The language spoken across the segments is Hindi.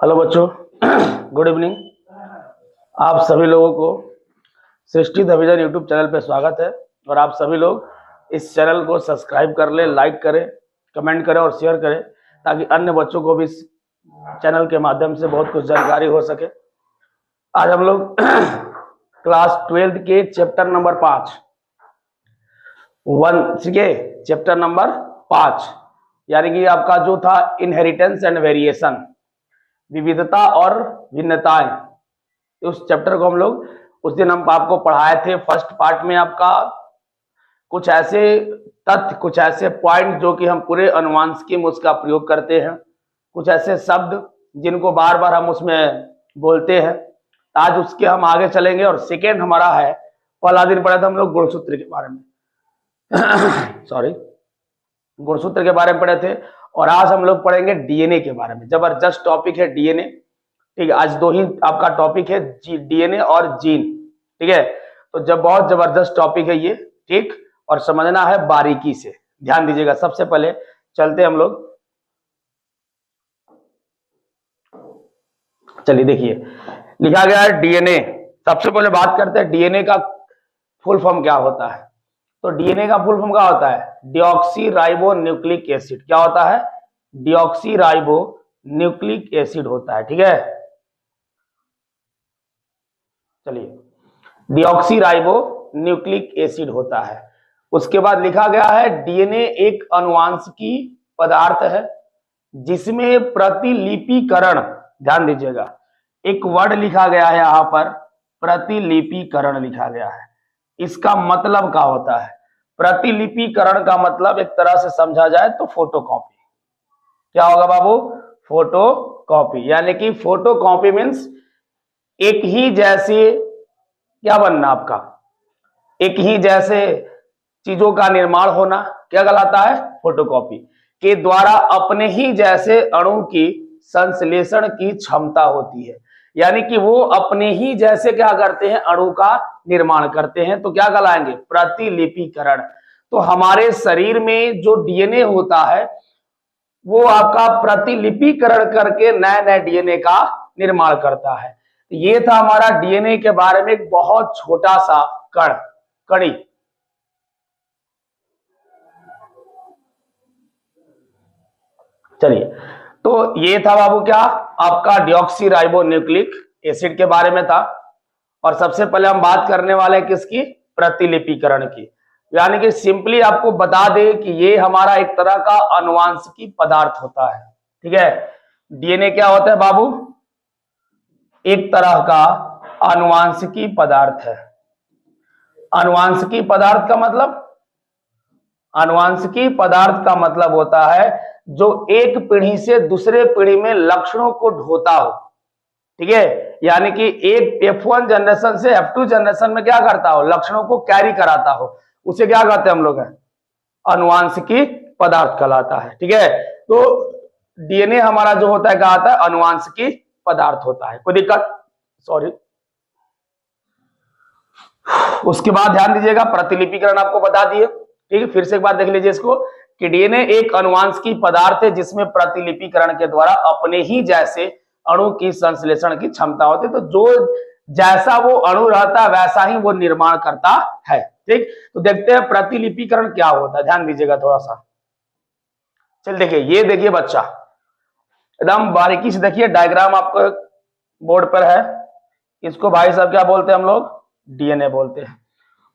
हेलो बच्चों, गुड इवनिंग। आप सभी लोगों को सृष्टि द विजन यूट्यूब चैनल पे स्वागत है। और आप सभी लोग इस चैनल को सब्सक्राइब कर लें, लाइक करें, कमेंट करें और शेयर करें, ताकि अन्य बच्चों को भी इस चैनल के माध्यम से बहुत कुछ जानकारी हो सके। आज हम लोग क्लास 12 के चैप्टर नंबर 5 चैप्टर नंबर 5 यानी कि आपका जो था इनहेरिटेंस एंड वेरिएशन, विविधता और भिन्नताएं, उस चैप्टर को हम लोग उस दिन हम आपको पढ़ाए थे। फर्स्ट पार्ट में आपका कुछ ऐसे तथ्य, कुछ ऐसे पॉइंट जो कि हम पूरे अनुवांशिकी में उसका प्रयोग करते हैं, कुछ ऐसे शब्द जिनको बार बार हम उसमें बोलते हैं। आज उसके हम आगे चलेंगे। और सेकेंड हमारा है, पहला दिन पढ़ा था हम लोग गुणसूत्र के बारे में सॉरी, गुणसूत्र के बारे में पढ़े थे। और आज हम लोग पढ़ेंगे डीएनए के बारे में। जबरदस्त टॉपिक है डीएनए। ठीक है, आज दो ही आपका टॉपिक है, डीएनए और जीन। ठीक है, तो जब बहुत जबरदस्त टॉपिक है ये, ठीक, और समझना है बारीकी से, ध्यान दीजिएगा। सबसे पहले चलते हम लोग, चलिए देखिए लिखा गया है डीएनए। सबसे पहले बात करते हैं डीएनए का फुल फॉर्म क्या होता है। तो डीएनए का फुल फॉर्म क्या होता है? Deoxy ribo nucleic acid. क्या होता है? डिऑक्सी राइबो न्यूक्लिक एसिड होता है। ठीक है, चलिए, डिऑक्सी राइबो न्यूक्लिक एसिड होता है। उसके बाद लिखा गया है डीएनए एक अनुवांशिकी पदार्थ है जिसमें प्रतिलिपिकरण, ध्यान दीजिएगा, एक वर्ड लिखा गया है यहां पर, प्रतिलिपिकरण लिखा गया है। इसका मतलब क्या होता है? प्रतिलिपिकरण का मतलब एक तरह से समझा जाए तो फोटोकॉपी। क्या होगा बाबू? फोटोकॉपी। यानी कि फोटोकॉपी मीन्स एक ही जैसे क्या बनना आपका, एक ही जैसे चीजों का निर्माण होना। क्या कहलाता है? फोटोकॉपी के द्वारा अपने ही जैसे अणु की संश्लेषण की क्षमता होती है। यानी कि वो अपने ही जैसे क्या करते हैं? अणु का निर्माण करते हैं। तो क्या कहलाएंगे? प्रतिलिपिकरण। तो हमारे शरीर में जो डीएनए होता है वो आपका प्रतिलिपिकरण करके नए नए डीएनए का निर्माण करता है। ये था हमारा डीएनए के बारे में एक बहुत छोटा सा कड़ी। चलिए, तो ये था बाबू क्या आपका डिऑक्सी राइबो न्यूक्लिक एसिड के बारे में था। और सबसे पहले हम बात करने वाले हैं किसकी? प्रतिलिपिकरण की। यानी कि सिंपली आपको बता दे कि ये हमारा एक तरह का अनुवांशिकी पदार्थ होता है। ठीक है, डीएनए क्या होता है बाबू? एक तरह का अनुवांशिकी पदार्थ है। अनुवांशिकी पदार्थ का मतलब, अनुवांशिकी पदार्थ का मतलब होता है जो एक पीढ़ी से दूसरे पीढ़ी में लक्षणों को ढोता हो। ठीक है, यानी कि एक F1 जनरेशन से F2 जनरेशन में क्या करता हो? लक्षणों को कैरी कराता हो। उसे क्या कहते हैं हम लोग? अनुवांशिकी पदार्थ कहलाता है। ठीक है, तो डीएनए हमारा जो होता है क्या आता है? अनुवांशिकी पदार्थ होता है। कोई दिक्कत? सॉरी। उसके बाद ध्यान दीजिएगा, प्रतिलिपिकरण आपको बता दिए। ठीक है, फिर से एक बार देख लीजिए इसको कि डीएनए एक अनुवांशिकी पदार्थ है जिसमें प्रतिलिपिकरण के द्वारा अपने ही जैसे अणु की संश्लेषण की क्षमता होती है। तो जो जैसा वो अणु रहता है वैसा ही वो निर्माण करता है। ठीक, तो देखते हैं प्रतिलिपिकरण क्या होता है। ध्यान दीजिएगा थोड़ा सा। चल देखिए, ये देखिए बच्चा, एकदम बारीकी से देखिए, डायग्राम आपको बोर्ड पर है। इसको भाई साहब क्या बोलते हैं हम लोग? डीएनए बोलते हैं।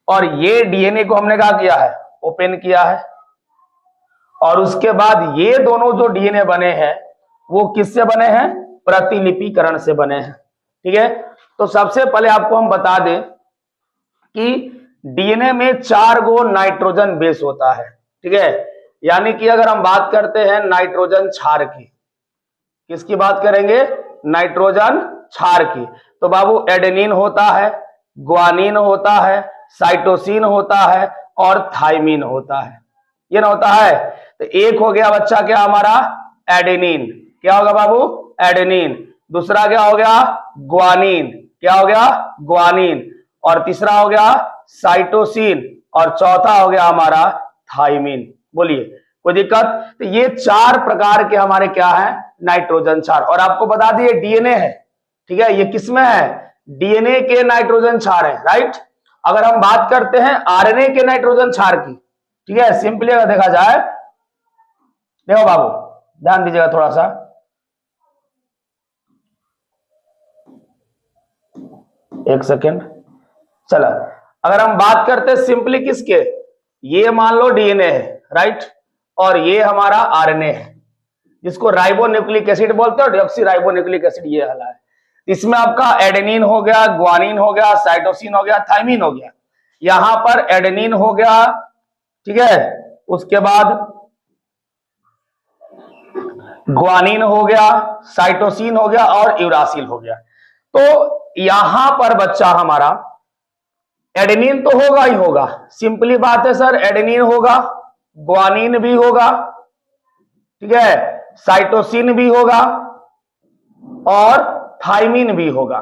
और ये डीएनए को हमने क्या किया है? ओपन किया है। और उसके बाद ये दोनों जो डीएनए बने हैं वो किससे बने हैं? प्रतिलिपिकरण से बने हैं। ठीक है, तो सबसे पहले आपको हम बता दें कि डीएनए में 4 गो नाइट्रोजन बेस होता है। ठीक है, यानी कि अगर हम बात करते हैं नाइट्रोजन क्षार की, किसकी बात करेंगे? नाइट्रोजन क्षार की। तो बाबू एडेनिन होता है, ग्वानिन होता है, साइटोसिन होता है और थाइमिन होता है। ये ना होता है। तो एक हो गया बच्चा क्या हमारा? एडेनिन। क्या होगा बाबू? एडेनिन। दूसरा क्या हो गया? ग्वानिन। क्या हो गया? ग्वानिन। और तीसरा हो गया साइटोसिन। और चौथा हो गया हमारा थाइमिन। बोलिए, कोई दिक्कत? तो ये 4 प्रकार के हमारे क्या है? नाइट्रोजन क्षार। और आपको बता दिए डीएनए है, ठीक है, ये किसमें है, डीएनए के नाइट्रोजन क्षार है, राइट। अगर हम बात करते हैं आरएनए के नाइट्रोजन क्षार की, ठीक है, सिंपली अगर देखा जाए, देखो बाबू ध्यान दीजिएगा थोड़ा सा, एक सेकेंड, चला, अगर हम बात करते हैं सिंपली किसके, ये मान लो डीएनए है, राइट, और ये हमारा आरएनए है जिसको राइबोन्यूक्लिक एसिड बोलते हैं, और डीऑक्सी राइबोन्यूक्लिक एसिड ये वाला है। इसमें आपका एडेनिन हो गया, ग्वानिन हो गया, साइटोसिन हो गया, थाइमिन हो गया। यहां पर एडेनिन हो गया, ठीक है, उसके बाद ग्वानिन हो गया, साइटोसिन हो गया और यूरासिल हो गया। तो यहां पर बच्चा हमारा एडेनिन तो होगा ही होगा, सिंपली बात है सर, एडेनिन होगा, ग्वानिन भी होगा, ठीक है, साइटोसिन भी होगा और थाइमिन भी होगा।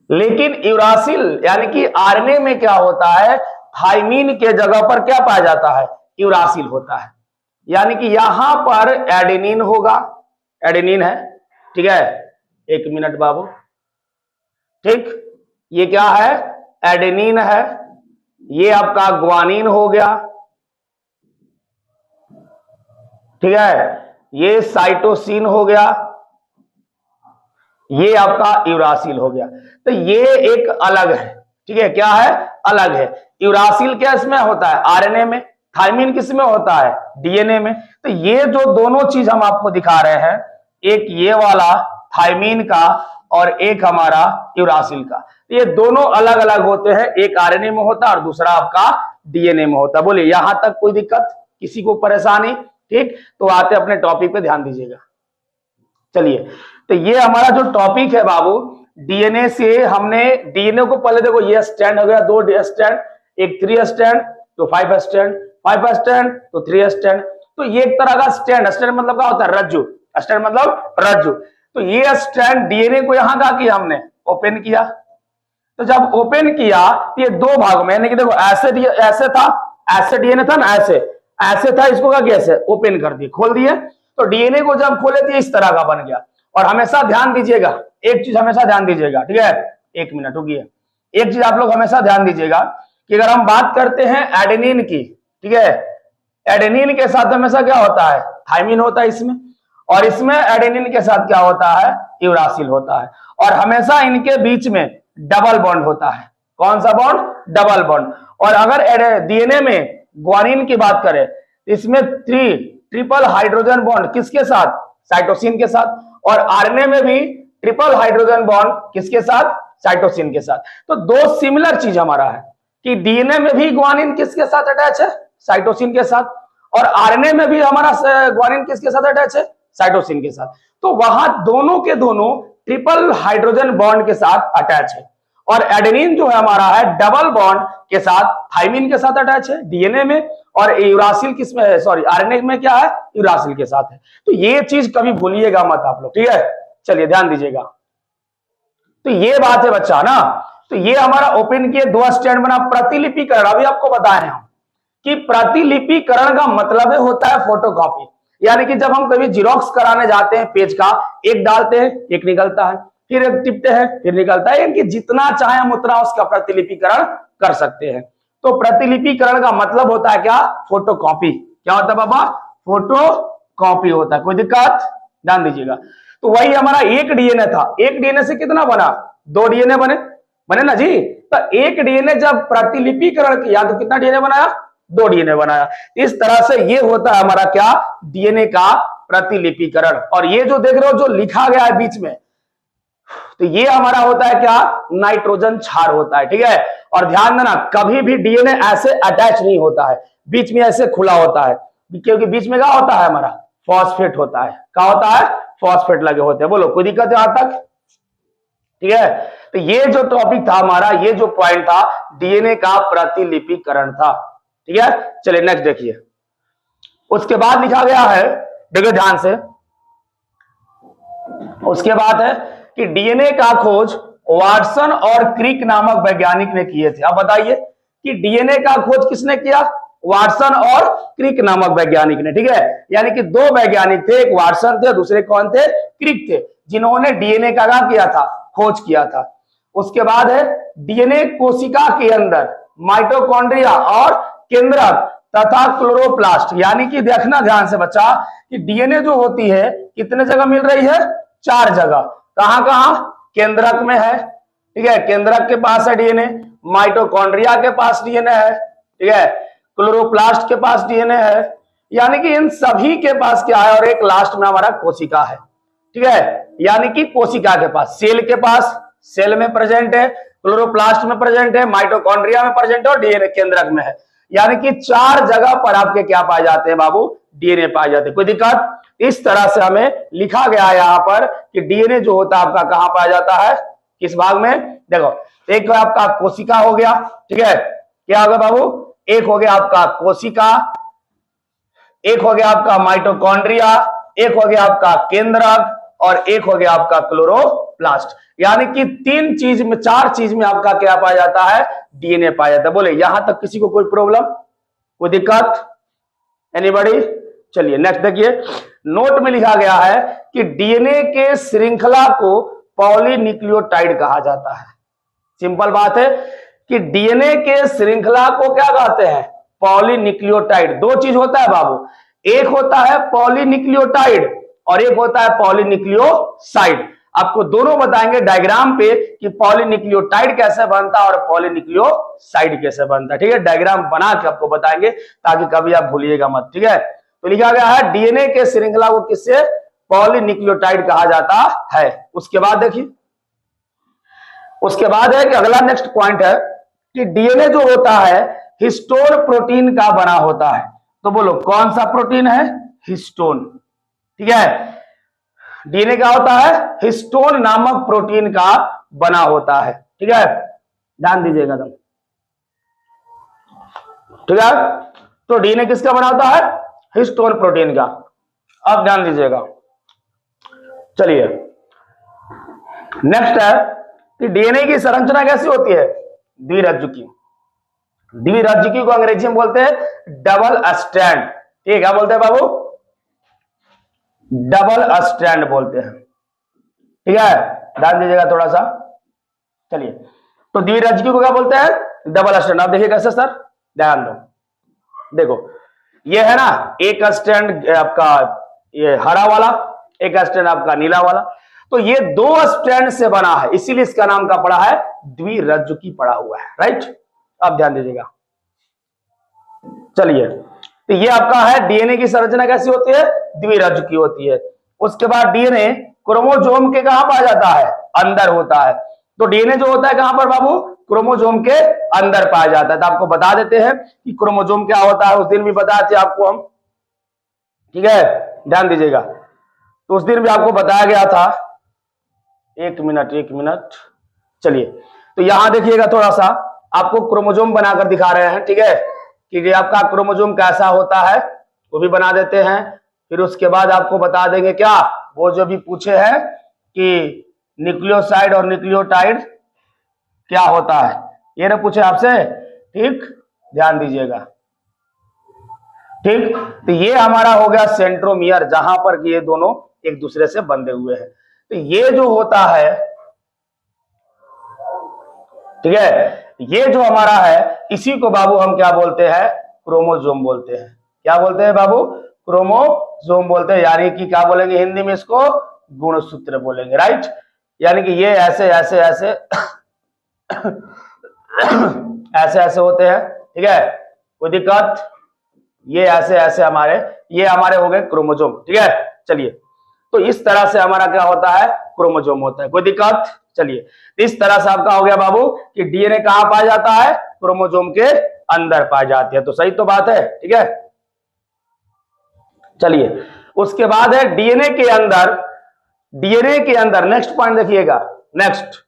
लेकिन यूरासिल यानी कि आरएनए में क्या होता है, थाइमिन के जगह पर क्या पाया जाता है, यूरासिल होता है। यानी कि यहां पर एडेनिन होगा, एडेनिन है, ठीक है, एक मिनट बाबू, ठीक, ये क्या है, एडेनिन है, ये आपका ग्वानिन हो गया, ठीक है, ये साइटोसिन हो गया, ये आपका यूरासिल हो गया। तो ये एक अलग है, ठीक है, क्या है, अलग है। यूरासिल क्या इसमें होता है, आरएनए में, थाइमिन किस में होता है, डीएनए में। तो ये जो दोनों चीज हम आपको दिखा रहे हैं, एक ये वाला थाइमिन का और एक हमारा यूरासिल का, ये दोनों अलग अलग होते हैं, एक आरएनए में होता है और दूसरा आपका डीएनए में होता है। बोलिए यहां तक कोई दिक्कत, किसी को परेशानी, ठीक। तो आते अपने टॉपिक पे ध्यान दीजिएगा। चलिए, तो ये हमारा जो टॉपिक है बाबू, डीएनए से हमने डीएनए को पहले देखो, ये स्टैंड हो गया, 2 स्टैंड, एक 3 स्टैंड तो 5 स्टैंड, 5 स्टैंड तो 3 स्टैंड। तो ये एक तरह का स्टैंड, स्टैंड मतलब क्या होता है, रज्जु, स्टैंड मतलब रज्जु। तो ये स्टैंड डीएनए को यहां क्या किया हमने, ओपन किया। तो जब ओपन किया तो ये 2 भागों में, यानी कि देखो ऐसे था, ऐसे डीएनए था ना, ऐसे था, इसको क्या किया, ऐसे ओपन कर दिए, खोल दिए। तो डीएनए को जब खोले तो इस तरह का बन गया। और हमेशा ध्यान दीजिएगा, एक चीज हमेशा ध्यान दीजिएगा, ठीक है, एक मिनट रुकिए, एक चीज आप लोग हमेशा ध्यान दीजिएगा कि अगर हम बात करते हैं एडेनिन की, ठीक है, एडेनिन के साथ हमेशा क्या होता है, थाइमिन होता है इसमें, और इसमें एडेनिन के साथ क्या होता है, यूरासिल होता है। और हमेशा इनके बीच में डबल बॉन्ड होता है। कौन सा बॉन्ड, डबल बॉन्ड। और अगर डीएनए में ग्वानिन की बात करें, इसमें 3 ट्रिपल हाइड्रोजन बॉन्ड किसके साथ, साइटोसिन के साथ। और आरएनए में भी ट्रिपल हाइड्रोजन बॉन्ड किसके साथ, साइटोसिन के साथ। तो 2 सिमिलर चीज हमारा है कि डीएनए में भी ग्वानिन किसके साथ अटैच है, साइटोसिन के साथ, और आरएनए में भी हमारा ग्वानिन किसके साथ अटैच है, साइटोसिन के साथ। तो वहां दोनों के दोनों ट्रिपल हाइड्रोजन बॉन्ड के साथ अटैच है। और एडेनिन जो है हमारा है डबल बॉन्ड के साथ थाइमिन के साथ अटैच है डीएनए में, और यूरासिल किसमें है, सॉरी आरएनए में क्या है, यूरासिल के साथ है। तो ये चीज कभी भूलिएगा मत आप लोग, ठीक है। चलिए ध्यान दीजिएगा, तो ये बात है बच्चा ना। तो ये हमारा ओपन किए, 2 स्टैंड बना। प्रतिलिपिकरण अभी आपको बताए हम कि प्रतिलिपिकरण का मतलब होता है फोटोकॉपी। यानी कि जब हम कभी जीरोक्स कराने जाते हैं पेज का, एक डालते हैं एक निकलता है, फिर एक टिपते हैं फिर निकलता है, यानी कि जितना चाहे हम उतना उसका प्रतिलिपिकरण कर सकते हैं। तो प्रतिलिपिकरण का मतलब होता है क्या, फोटोकॉपी। क्या होता है बाबा, फोटोकॉपी होता है। कोई दिक्कत, ध्यान दीजिएगा। तो वही हमारा एक डीएनए था, एक डीएनए से कितना बना, 2 डीएनए बने ना जी। तो एक डीएनए जब प्रतिलिपिकरण किया तो कितना डीएनए बनाया, 2 डीएनए बनाया। इस तरह से ये होता है हमारा क्या, डीएनए का प्रतिलिपिकरण। और ये जो देख रहे हो जो लिखा गया है बीच में, तो ये हमारा होता है क्या, नाइट्रोजन क्षार होता है, ठीक है। और ध्यान देना, कभी भी डीएनए ऐसे अटैच नहीं होता है, बीच में ऐसे खुला होता है, क्योंकि बीच में क्या होता है हमारा, फॉस्फेट होता है। क्या होता है, फॉस्फेट लगे होते हैं। बोलो कोई दिक्कत है यहां तक, ठीक है। तो ये जो टॉपिक था हमारा, ये जो पॉइंट था, डीएनए का प्रतिलिपिकरण था, ठीक है। चलिए नेक्स्ट देखिए, उसके बाद लिखा गया है, देखो ध्यान से, उसके बाद है कि डीएनए का खोज वाटसन और क्रिक नामक वैज्ञानिक ने किए थे। अब बताइए कि डीएनए का खोज किसने किया, वाटसन और क्रिक नामक वैज्ञानिक ने, ठीक है। यानी कि दो वैज्ञानिक थे, एक वाटसन थे, दूसरे कौन थे, क्रिक थे, जिन्होंने डीएनए का क्या किया था, खोज किया था। उसके बाद है डीएनए कोशिका के अंदर माइटोकॉन्ड्रिया और केंद्रक तथा क्लोरोप्लास्ट, यानी कि देखना ध्यान से बच्चा कि डीएनए जो होती है कितने जगह मिल रही है, 4 जगह। कहां कहां, केंद्रक में है, ठीक है, केंद्रक के पास है डीएनए, माइटोकॉन्ड्रिया के पास डीएनए है, ठीक है, क्लोरोप्लास्ट के पास डीएनए है, यानी कि इन सभी के पास क्या है, और एक लास्ट में हमारा कोशिका है, ठीक है। यानी कि कोशिका के पास, सेल के पास, सेल में प्रेजेंट है, क्लोरोप्लास्ट में प्रेजेंट है, माइटोकॉन्ड्रिया में प्रेजेंट है और डीएनए केंद्रक में है। यानी कि 4 जगह पर आपके क्या पाए जाते हैं बाबू, डीएनए पाए जाते हैं। कोई दिक्कत? इस तरह से हमें लिखा गया है यहां पर कि डीएनए जो होता है आपका कहां पाया जाता है, किस भाग में। देखो, एक तो आपका कोशिका हो गया, ठीक है, क्या होगा बाबू, एक हो गया आपका कोशिका, एक हो गया आपका माइटोकॉन्ड्रिया, एक हो गया आपका केंद्रक और एक हो गया आपका क्लोरोप्लास्ट। यानी कि 3 चीज में, 4 चीज में आपका क्या पाया जाता है, डीएनए पाया जाता है। बोले यहां तक किसी को कोई प्रॉब्लम, कोई दिक्कत, एनीबॉडी? चलिए नेक्स्ट देखिए, नोट में लिखा गया है कि डीएनए के श्रृंखला को पॉलीन्यूक्लियोटाइड कहा जाता है। सिंपल बात है कि डीएनए के श्रृंखला को क्या कहते हैं, पॉलीन्यूक्लियोटाइड। 2 चीज होता है बाबू, एक होता है पॉलीन्यूक्लियोटाइड और एक होता है पॉलीन्यूक्लियोसाइड। आपको दोनों बताएंगे डायग्राम पे कि पॉलीन्यूक्लियोटाइड कैसे बनता है और पॉलीन्यूक्लियोसाइड कैसे बनता है, ठीक है। डायग्राम बना के आपको बताएंगे ताकि कभी आप भूलिएगा मत, ठीक है। तो लिखा गया है डीएनए के श्रृंखला को किससे, पॉलीन्यूक्लियोटाइड कहा जाता है। उसके बाद देखिए, उसके बाद है कि अगला नेक्स्ट पॉइंट है कि डीएनए जो होता है हिस्टोन प्रोटीन का बना होता है। तो बोलो कौन सा प्रोटीन है, हिस्टोन, ठीक है। डीएनए क्या होता है, हिस्टोन नामक प्रोटीन का बना होता है, ठीक है, ध्यान दीजिएगा तुम, ठीक है। तो डीएनए किसका बना होता है, हिस्टोन प्रोटीन का। अब ध्यान दीजिएगा, चलिए नेक्स्ट है कि डीएनए की संरचना कैसी होती है, द्विरज्जुकी। द्विरज्जुकी को अंग्रेजी में बोलते हैं डबल स्ट्रैंड, ठीक है, क्या बोलते हैं बाबू, डबल स्ट्रैंड बोलते हैं, ठीक है, ध्यान दीजिएगा थोड़ा सा। चलिए, तो द्विरज्जुकी को क्या बोलते हैं, डबल स्ट्रैंड। आप देखिए कैसे सर, ध्यान दो, देखो ये है ना, एक स्ट्रैंड आपका ये हरा वाला, एक स्ट्रैंड आपका नीला वाला, तो ये 2 स्ट्रैंड से बना है, इसीलिए इसका नाम क्या पड़ा है, द्विरज्जुकी पड़ा हुआ है, राइट। अब ध्यान दीजिएगा, चलिए, तो ये आपका है डीएनए की संरचना कैसी होती है, द्विरज्जुकी होती है। उसके बाद डीएनए क्रोमोसोम के कहां पाया जाता है, अंदर होता है। तो डीएनए जो होता है कहां पर बाबू, क्रोमोसोम के अंदर पाया जाता है। तो आपको बता देते हैं कि क्रोमोसोम क्या होता है, उस दिन भी बताए थे आपको हम, ठीक है, ध्यान दीजिएगा। तो उस दिन भी आपको बताया गया था, एक मिनट, चलिए, तो यहां देखिएगा थोड़ा सा, आपको क्रोमोसोम बनाकर दिखा रहे हैं, ठीक है, कि आपका क्रोमोसोम कैसा होता है वो भी बना देते हैं। फिर उसके बाद आपको बता देंगे क्या, वो जो भी पूछे हैं कि न्यूक्लियोसाइड और न्यूक्लियोटाइड क्या होता है, ये ना पूछे आपसे, ठीक, ध्यान दीजिएगा, ठीक। तो ये हमारा हो गया सेंट्रोमियर, जहां पर ये दोनों एक दूसरे से बंधे हुए हैं। तो ये जो होता है, ठीक है, ये जो हमारा है, इसी को बाबू हम क्या बोलते हैं, क्रोमोसोम बोलते हैं। क्या बोलते हैं बाबू, क्रोमोसोम बोलते हैं, यानी कि क्या बोलेंगे हिंदी में इसको, गुणसूत्र बोलेंगे, राइट। यानी कि ये ऐसे ऐसे ऐसे ऐसे ऐसे होते हैं, ठीक है, कोई दिक्कत, ये ऐसे ऐसे हमारे, ये हमारे हो गए क्रोमोसोम, ठीक है। चलिए, तो इस तरह से हमारा क्या होता है, क्रोमोसोम होता है, कोई दिक्कत। चलिए, इस तरह से आपका हो गया बाबू कि डीएनए कहां पाया जाता है, क्रोमोसोम के अंदर पाई जाती है। तो सही तो बात है, ठीक है। चलिए, उसके बाद है डीएनए के अंदर नेक्स्ट पॉइंट देखिएगा, नेक्स्ट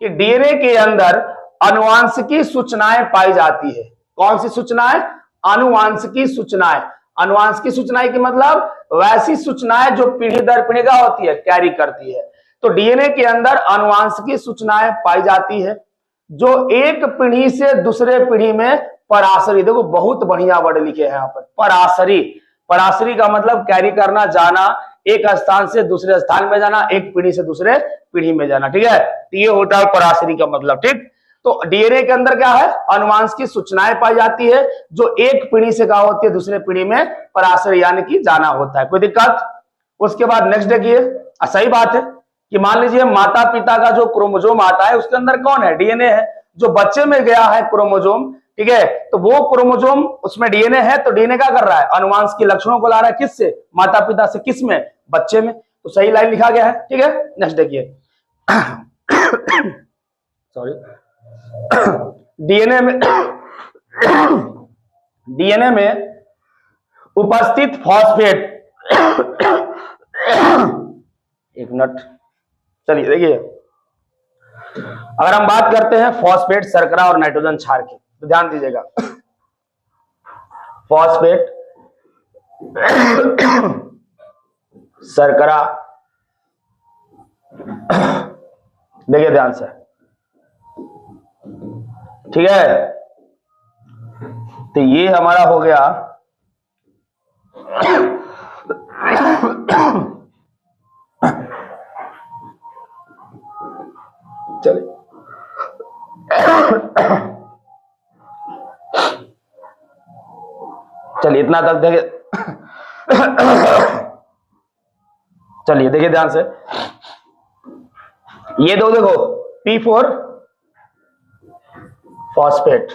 कि डीएनए के अंदर आनुवांशिकी सूचनाएं पाई जाती है। कौन सी सूचनाएं, आनुवांशिकी सूचनाएं। आनुवांशिकी सूचनाएं की मतलब वैसी सूचनाएं जो पीढ़ी दर पीढ़ी का होती है, कैरी करती है। तो डीएनए के अंदर आनुवांशिकी सूचनाएं पाई जाती है जो एक पीढ़ी से दूसरे पीढ़ी में पराशरी, देखो बहुत बढ़िया वर्ड लिखे हैं यहाँ पर, पराशरी। पराशरी का मतलब कैरी करना, जाना, एक स्थान से दूसरे स्थान में जाना, एक पीढ़ी से दूसरे पीढ़ी में जाना, ठीक है। तो ये होता है पराशरी का मतलब, ठीक। तो डीएनए के अंदर क्या है, अनुवांशिक सूचनाएं पाई जाती है जो एक पीढ़ी से क्या होती है दूसरे पीढ़ी में पराशरी यानी कि जाना होता है। कोई दिक्कत? उसके बाद नेक्स्ट देखिए, सही बात है कि मान लीजिए माता पिता का जो क्रोमोजोम आता है उसके अंदर कौन है, डीएनए है। जो बच्चे में गया है क्रोमोजोम, ठीक है, तो वो क्रोमोजोम उसमें डीएनए है, तो डीएनए क्या कर रहा है, अनुवांशिक लक्षणों को ला रहा है किससे, माता पिता से, किस में, बच्चे में। तो सही लाइन लिखा गया है, ठीक है। नेक्स्ट देखिए सॉरी, डीएनए में उपस्थित फॉस्फेट एक मिनट, चलिए देखिए, अगर हम बात करते हैं फॉस्फेट, शर्करा और नाइट्रोजन क्षार की, तो ध्यान दीजिएगा। फॉस्फेट, शर्करा, देखिए ध्यान से, ठीक है। तो ये हमारा हो गया चलिए चलिए इतना तक देखिए चलिए देखिए ध्यान से, ये दो देखो, P4 फॉस्फेट,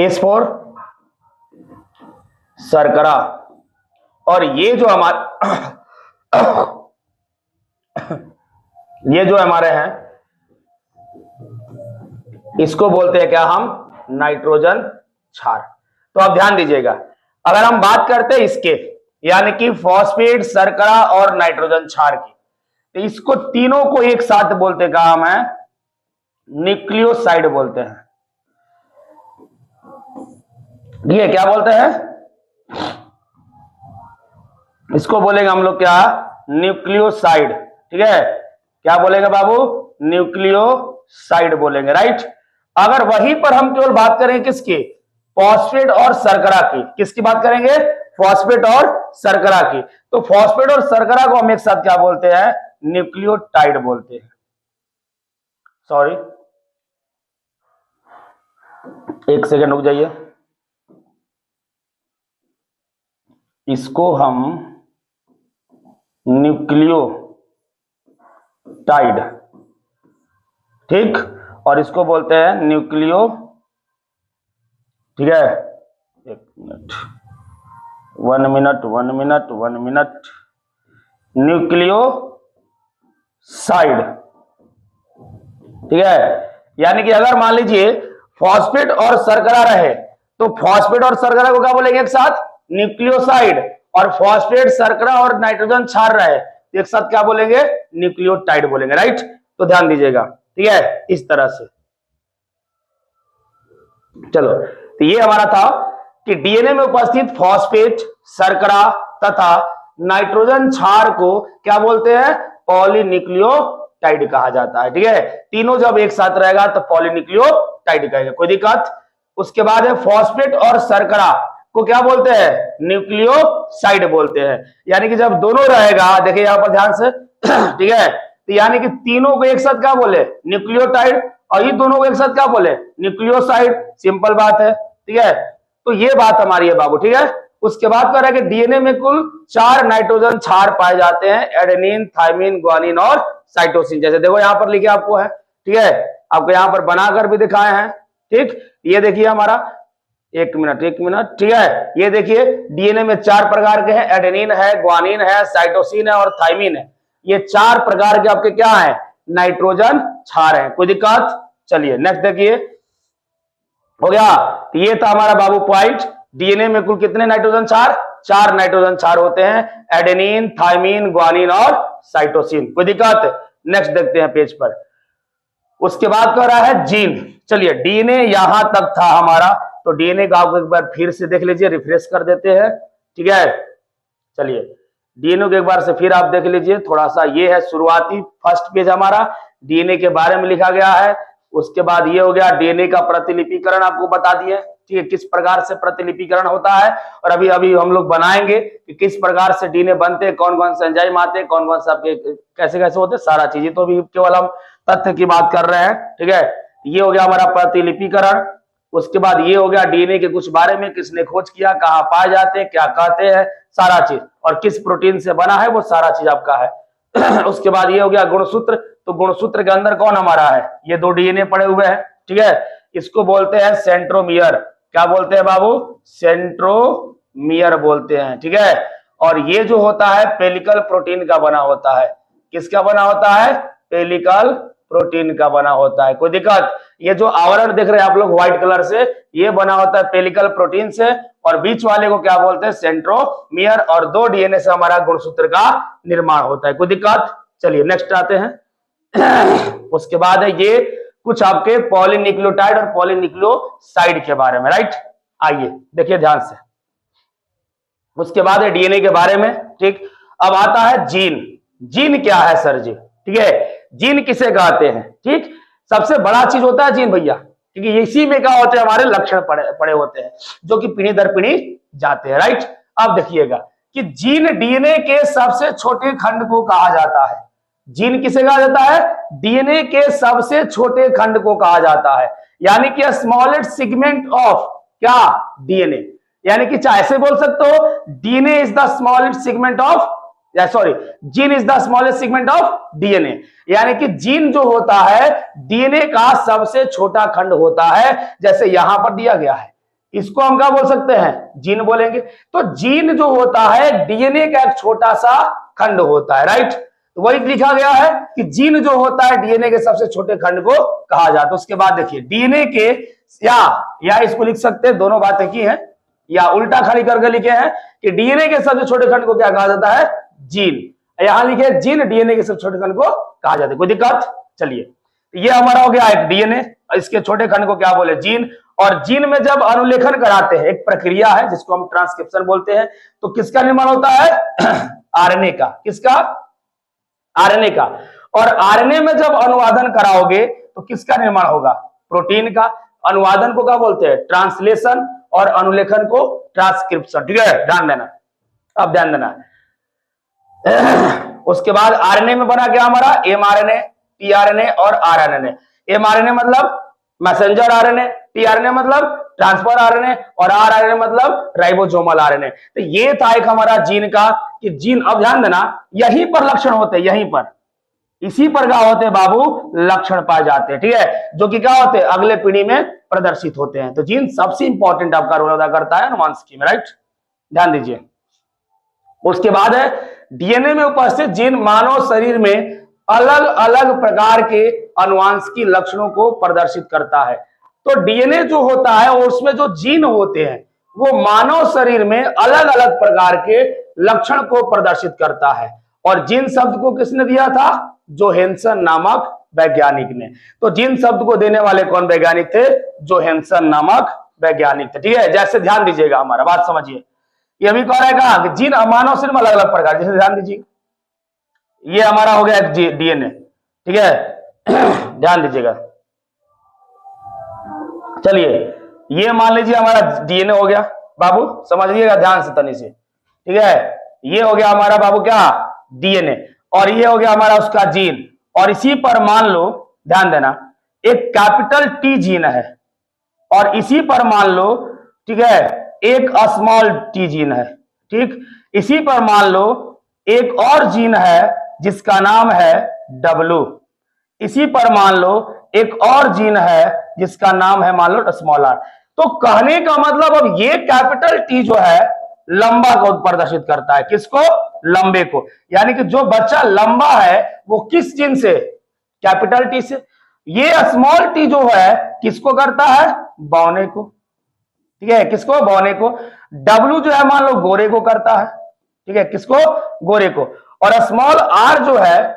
S4 शर्करा, और ये जो हमारे हैं इसको बोलते हैं क्या हम, नाइट्रोजन क्षार। तो आप ध्यान दीजिएगा, अगर हम बात करते हैं इसके यानी कि फॉस्फेट, शर्करा और नाइट्रोजन क्षार की, तो इसको तीनों को एक साथ बोलते का हम है न्यूक्लियोसाइड बोलते हैं। ये क्या बोलते हैं, इसको बोलेंगे हम लोग क्या, न्यूक्लियोसाइड, ठीक है। क्या बोलेंगे बाबू, न्यूक्लियोसाइड बोलेंगे, राइट। अगर वहीं पर हम केवल बात करें किसकी, फॉस्फेट और शर्करा की, किसकी बात करेंगे, फॉस्फेट और शर्करा की, तो फॉस्फेट और शर्करा को हम एक साथ क्या बोलते हैं, न्यूक्लियोटाइड बोलते हैं। सॉरी एक सेकंड रुक जाइए, इसको हम न्यूक्लियोटाइड, ठीक, और इसको बोलते हैं न्यूक्लियो, ठीक है। एक minute, 1 minute, 1 minute, 1 minute, nucleoside, ठीक है। यानी कि अगर मान लीजिए फॉस्फेट और शर्करा रहे तो फॉस्फेट और शर्करा को क्या बोलेंगे एक साथ, न्यूक्लियोसाइड, और फॉस्फेट, शर्करा और नाइट्रोजन क्षार रहे तो एक साथ क्या बोलेंगे, न्यूक्लियोटाइड बोलेंगे, राइट। तो ध्यान दीजिएगा, ठीक है, इस तरह से। चलो, तो ये हमारा था कि डीएनए में उपस्थित फॉस्फेट, शर्करा तथा नाइट्रोजन क्षार को क्या बोलते हैं, पॉलीन्यूक्लियोटाइड कहा जाता है, ठीक है। तीनों जब एक साथ रहेगा तो पॉलीन्यूक्लियोटाइड कहेंगे, कोई दिक्कत। उसके बाद है फॉस्फेट और शर्करा को क्या बोलते हैं, न्यूक्लियोसाइड बोलते हैं। यानी कि जब दोनों रहेगा, देखिए यहां पर ध्यान से, ठीक है, तो यानी कि तीनों को एक साथ क्या बोले, न्यूक्लियोटाइड, और ये दोनों को एक साथ क्या बोले, न्यूक्लियोसाइड, सिंपल बात है, ठीक है। तो ये बात हमारी है बाबू, ठीक है। उसके बाद कह रहा है कि डीएनए में कुल 4 नाइट्रोजन क्षार पाए जाते हैं, एडेनिन, थाइमिन, ग्वानिन और साइटोसिन। जैसे देखो यहां पर लिखे आपको है, ठीक है, आपको यहां पर बनाकर भी दिखाए हैं, ठीक। ये देखिए हमारा, एक मिनट, ठीक है, ये देखिए डीएनए में 4 प्रकार के हैं, एडेनिन है, ग्वानिन है, साइटोसिन है और थाइमिन है। ये 4 प्रकार के आपके क्या है, नाइट्रोजन क्षार है, कोई दिक्कत। चलिए नेक्स्ट देखिए, हो गया। तो ये था हमारा बाबू पॉइंट, डीएनए में कुल कितने नाइट्रोजन क्षार, 4 नाइट्रोजन क्षार होते हैं, एडेनिन, थाइमिन, ग्वानिन और साइटोसिन, कोई दिक्कत। नेक्स्ट देखते हैं पेज पर। उसके बाद कह रहा है जीन। चलिए डीएनए यहां तक था हमारा, तो डीएनए का आपको एक बार फिर से देख लीजिए, रिफ्रेश कर देते हैं, ठीक है। चलिए डीएनए को एक बार से फिर आप देख लीजिए थोड़ा सा। ये है शुरुआती फर्स्ट पेज हमारा, डीएनए के बारे में लिखा गया है। उसके बाद ये हो गया डीएनए का प्रतिलिपिकरण आपको बता दिए, ठीक है, किस प्रकार से प्रतिलिपिकरण होता है। और अभी अभी हम लोग बनाएंगे कि किस प्रकार से डीएनए बनते हैं, कौन कौन से एंजाइम आते हैं, कौन कौन से आपके कैसे कैसे होते हैं, सारा चीजें। तो अभी केवल हम तथ्य की बात कर रहे हैं, ठीक है। ये हो गया हमारा प्रतिलिपिकरण। उसके बाद ये हो गया डीएनए के कुछ बारे में, किसने खोज किया, कहाँ पाए जाते हैं, क्या कहते हैं, सारा चीज, और किस प्रोटीन से बना है वो सारा चीज आपका है। उसके बाद ये हो गया गुणसूत्र। तो गुणसूत्र के अंदर कौन हमारा है, ये 2 डीएनए पड़े हुए हैं, ठीक है। इसको बोलते हैं सेंट्रोमियर। क्या बोलते हैं बाबू, सेंट्रोमियर बोलते हैं, ठीक है। और ये जो होता है पेलिकल प्रोटीन का बना होता है। किसका बना होता है, पेलिकल प्रोटीन का बना होता है। कोई दिक्कत, ये जो आवरण देख रहे हैं आप लोग व्हाइट कलर से, ये बना होता है पेलिकल प्रोटीन से, और बीच वाले को क्या बोलते हैं, सेंट्रोमियर। और 2 डीएनए से हमारा गुणसूत्र का निर्माण होता है। कोई दिक्कत, चलिए नेक्स्ट आते हैं। उसके बाद है ये कुछ आपके पॉलीन्यूक्लियोटाइड और पॉलीन्यूक्लियोसाइड के बारे में, राइट। आइए देखिए ध्यान से। उसके बाद है डीएनए के बारे में, ठीक। अब आता है जीन। जीन क्या है सर जी, ठीक है, जीन किसे कहते हैं, ठीक। सबसे बड़ा चीज होता है जीन भैया, क्योंकि इसी में क्या होते हैं, हमारे लक्षण पड़े होते हैं जो कि पीढ़ी दर पीढ़ी जाते हैं, राइट। अब देखिएगा कि जीन डीएनए के सबसे छोटे खंड को कहा जाता है। जीन किसे कहा जाता है, डीएनए के सबसे छोटे खंड को कहा जाता है, यानी कि स्मॉलेस्ट सेगमेंट ऑफ क्या, डीएनए। यानी कि चाहे ऐसे बोल सकते हो, DNA is the smallest segment of, sorry, gene is the smallest segment of DNA. यानी कि जीन जो होता है डीएनए का सबसे छोटा खंड होता है, जैसे यहां पर दिया गया है, इसको हम क्या बोल सकते हैं, जीन बोलेंगे। तो जीन जो होता है डीएनए का एक छोटा सा खंड होता है, राइट। तो वही लिखा गया है कि जीन जो होता है डीएनए के सबसे छोटे खंड को कहा जाता है। उसके बाद देखिए डीएनए के, या इसको लिख सकते हैं, दोनों बातें की हैं, या उल्टा खड़ी करके लिखे हैं कि डीएनए के सबसे छोटे खंड को क्या कहा जाता है, जीन। यहां लिखे जीन, डीएनए के सबसे छोटे खंड को कहा जाता है। कोई दिक्कत, चलिए ये हमारा हो गया एक डीएनए, इसके छोटे खंड को क्या बोले, जीन। और जीन में जब अनुलेखन कराते हैं, एक प्रक्रिया है जिसको हम ट्रांसक्रिप्शन बोलते हैं, तो किसका निर्माण होता है, आरएनए का। किसका, आरएनए का। और आरएनए में जब अनुवादन कराओगे तो किसका निर्माण होगा, प्रोटीन का। अनुवादन को क्या बोलते हैं, ट्रांसलेशन, और अनुलेखन को ट्रांसक्रिप्शन, ठीक है, ध्यान देना, अब ध्यान देना। उसके बाद आरएनए में बना क्या हमारा, एमआरएनए, टीआरएनए और आरएनए। एमआरएनए मतलब मैसेंजर आरएनए, टीआरएनए मतलब ट्रांसफर आरएनए, और आरएनए मतलब राइबोसोमल आरएनए। तो ये था एक हमारा जीन का, कि जीन, अब ध्यान देना, यहीं पर लक्षण होते हैं, यहीं पर, इसी पर क्या होते हैं बाबू, लक्षण पाए जाते हैं, ठीक है, जो कि क्या होते हैं, अगले पीढ़ी में प्रदर्शित होते हैं। तो जीन सबसे इंपॉर्टेंट आपका रोल अदा करता है अनुवांशिकी में, राइट, ध्यान दीजिए। उसके बाद है डीएनए में उपस्थित जीन मानव शरीर में अलग अलग प्रकार के अनुवांशिकी लक्षणों को प्रदर्शित करता है। तो डीएनए जो होता है और उसमें जो जीन होते हैं वो मानव शरीर में अलग अलग प्रकार के लक्षण को प्रदर्शित करता है। और जीन शब्द को किसने दिया था, जोहेन्सन नामक वैज्ञानिक ने। तो जीन शब्द को देने वाले कौन वैज्ञानिक थे, जोहेन्सन नामक वैज्ञानिक थे, ठीक है। जैसे ध्यान दीजिएगा, हमारा बात समझिए, ये भी कह रहा है कि जीन मानव शरीर में अलग अलग प्रकार, जैसे ध्यान दीजिए, ये हमारा हो गया डीएनए, ठीक है, ध्यान दीजिएगा। चलिए ये मान लीजिए हमारा डीएनए हो गया बाबू, समझिएगा ध्यान से तनी से, ठीक है। ये हो गया हमारा बाबू क्या, डीएनए, और ये हो गया हमारा उसका जीन। और इसी पर मान लो, ध्यान देना, एक कैपिटल टी जीन है, और इसी पर मान लो, ठीक है, एक स्मॉल टी जीन है, ठीक। इसी पर मान लो एक और जीन है जिसका नाम है डब्लू। इसी पर मान लो एक और जीन है जिसका नाम है मान लो स्मॉल आर। तो कहने का मतलब अब ये कैपिटल टी जो है लंबा को प्रदर्शित करता है, किसको, लंबे को। यानी कि जो बच्चा लंबा है वो किस जीन से, कैपिटल टी से। ये स्मॉल टी जो है किसको करता है, बौने को, ठीक है, किसको, बौने को। डब्लू जो है मान लो गोरे को करता है, ठीक है, किसको, गोरे को। और स्मॉल आर जो है,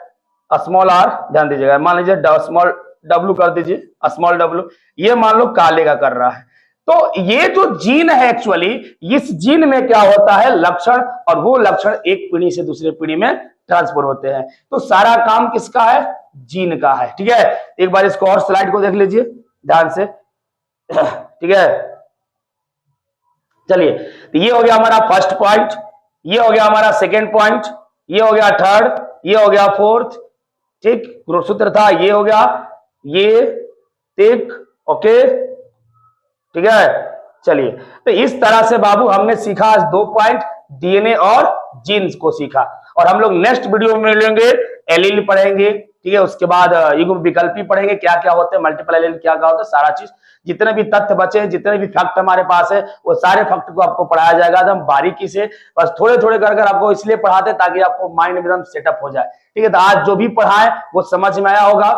स्मॉल आर ध्यान दीजिएगा, मान लीजिए स्मॉल डब्लू कर दीजिए, स्मॉल डब्लू, ये मान लो काले का कर रहा है। तो ये जो जीन है एक्चुअली, इस जीन में क्या होता है, लक्षण, और वो लक्षण एक पीढ़ी से दूसरे पीढ़ी में ट्रांसफर होते हैं। तो सारा काम किसका है, जीन का है। ठीक है, एक बार इसको और स्लाइड को देख लीजिए ध्यान से। ठीक है, चलिए, तो ये हो गया हमारा फर्स्ट पॉइंट, ये हो गया हमारा सेकेंड पॉइंट, ये हो गया थर्ड, ये हो गया फोर्थ। ठीक, गुणसूत्र था, ये हो गया, ये ठीक, ओके, ठीक है। चलिए, तो इस तरह से बाबू हमने सीखा आज 2 पॉइंट, डीएनए और जीन्स को सीखा, और हम लोग नेक्स्ट वीडियो में मिलेंगे, एलील पढ़ेंगे। ठीक है, उसके बाद युग्म विकल्पी पढ़ेंगे, क्या क्या होते हैं, मल्टीपल एलील क्या क्या होता है, सारा चीज, जितने भी तथ्य बचे, जितने भी फैक्ट हमारे पास है, वो सारे फैक्ट को आपको पढ़ाया जाएगा एकदम बारीकी से। बस थोड़े थोड़े कर आपको इसलिए पढ़ाते ताकि आपको माइंड में एकदम सेटअप हो जाए। ठीक है, तो आज जो भी पढ़ाए वो समझ में आया होगा,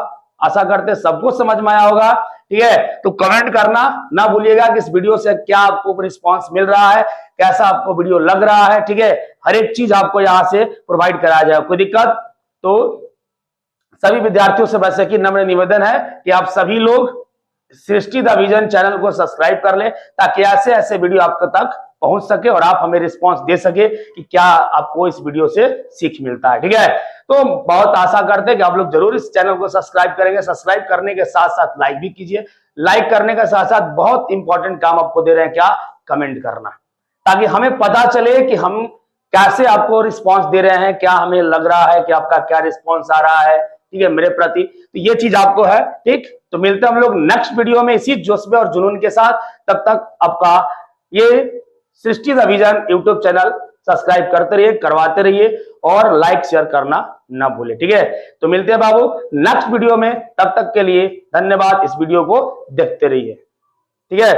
आशा करते सबको समझ में आया होगा। ठीक है, तो कमेंट करना ना भूलिएगा कि इस वीडियो से क्या आपको रिस्पांस मिल रहा है, कैसा आपको वीडियो लग रहा है। ठीक है, हर एक चीज आपको यहां से प्रोवाइड कराया जाएगा, कोई दिक्कत तो सभी विद्यार्थियों से वैसे कि नम्र निवेदन है कि आप सभी लोग सृष्टि द विजन चैनल को सब्सक्राइब कर ले, ताकि ऐसे ऐसे वीडियो आपके तक पहुंच सके और आप हमें रिस्पांस दे सके कि क्या आपको इस वीडियो से सीख मिलता है। ठीक है, तो बहुत आशा करते हैं कि आप लोग जरूर इस चैनल को सब्सक्राइब करेंगे। सब्सक्राइब करने के साथ साथ लाइक भी कीजिए। लाइक करने के साथ साथ बहुत इंपॉर्टेंट काम आपको दे रहे हैं, क्या, कमेंट करना, ताकि हमें पता चले कि हम कैसे आपको रिस्पॉन्स दे रहे हैं, क्या हमें लग रहा है कि आपका क्या रिस्पॉन्स आ रहा है, ठीक है, मेरे प्रति। तो ये चीज आपको है। ठीक, तो मिलते हैं हम लोग नेक्स्ट वीडियो में इसी जोश में और जुनून के साथ। तब तक आपका ये Srishti the vision YouTube channel subscribe करते रहिए, करवाते रहिए, और लाइक शेयर करना ना भूले। ठीक है, तो मिलते हैं बाबू नेक्स्ट वीडियो में, तब तक के लिए धन्यवाद। इस वीडियो को देखते रहिए। ठीक है।